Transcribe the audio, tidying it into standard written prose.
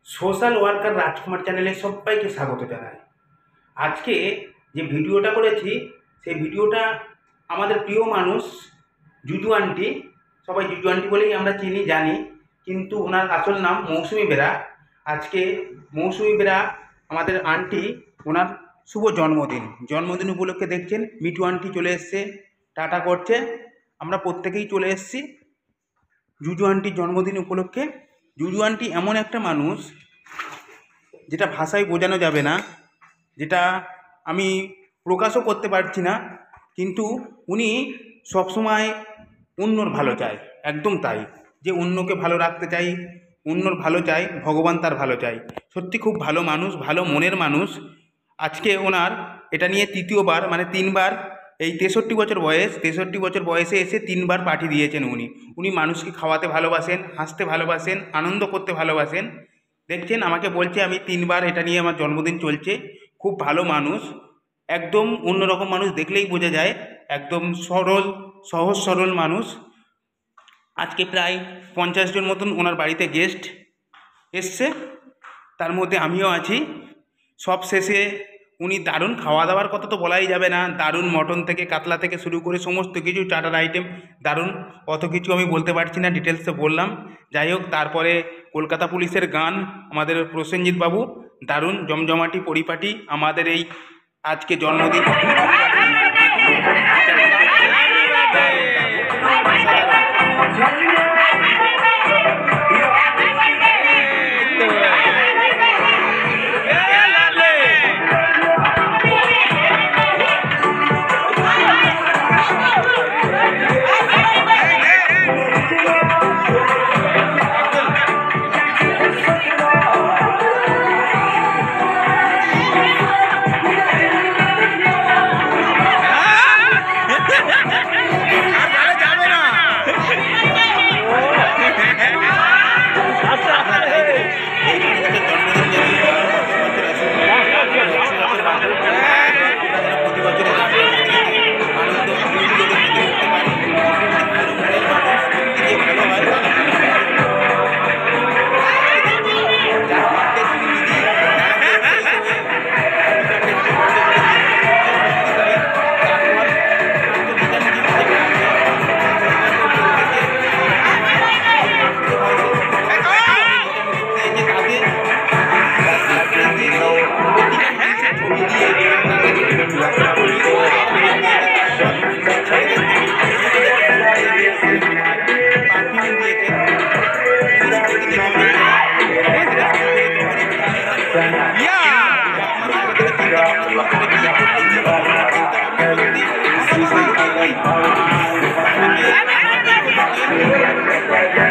Social worker রাজকুমার চ্যানেলে সবাইকে স্বাগত জানাই। আজকে যে ভিডিওটা করেছি সেই ভিডিওটা আমাদের প্রিয় মানুষ জুজু আন্টি, সবাই জুজু আন্টি বলেই আমরা চিনি জানি, কিন্তু ওনার আসল নাম মৌসুমি বেরা। আজকে মৌসুমি বেরা আমাদের আন্টি, ওনার শুভ জন্মদিন উপলক্ষে দেখছেন মিঠু আন্টি চলে এসছে, টাটা করছে। আমরা প্রত্যেকেই চলে এসেছি জুজু আন্টির জন্মদিন উপলক্ষে। জুজু আন্টি এমন একটা মানুষ যেটা ভাষায় বোঝানো যাবে না, যেটা আমি প্রকাশও করতে পারছি না, কিন্তু উনি সবসময় অন্যর ভালো চায়, একদম তাই, যে অন্যকে ভালো রাখতে চাই, অন্যর ভালো চাই, ভগবান তার ভালো চাই। সত্যি খুব ভালো মানুষ, ভালো মনের মানুষ। আজকে ওনার এটা নিয়ে তৃতীয়বার, মানে 3বার, এই 63 বছর বয়স, 63 বছর বয়সে এসে 3বার পার্টি দিয়েছেন উনি মানুষকে খাওয়াতে ভালোবাসেন, হাসতে ভালোবাসেন, আনন্দ করতে ভালোবাসেন। দেখছেন আমাকে বলছে আমি 3বার এটা নিয়ে আমার জন্মদিন চলছে। খুব ভালো মানুষ, একদম অন্যরকম মানুষ, দেখলেই বোঝা যায়, একদম সরল, সহজ সরল মানুষ। আজকে প্রায় 50 জন মতন ওনার বাড়িতে গেস্ট এসছে, তার মধ্যে আমিও আছি। সব শেষে উনি দারুণ খাওয়া দাওয়ার কথা তো বলাই যাবে না, দারুণ মটন থেকে কাতলা থেকে শুরু করে সমস্ত কিছু চাটার আইটেম দারুণ। অত কিছু আমি বলতে পারছি না, ডিটেলসে বললাম। যাই হোক, তারপরে কলকাতা পুলিশের গান, আমাদের প্রসেনজিৎ বাবু, দারুণ জমজমাটি পরিপাটি আমাদের এই আজকে জন্মদিন। Yeah.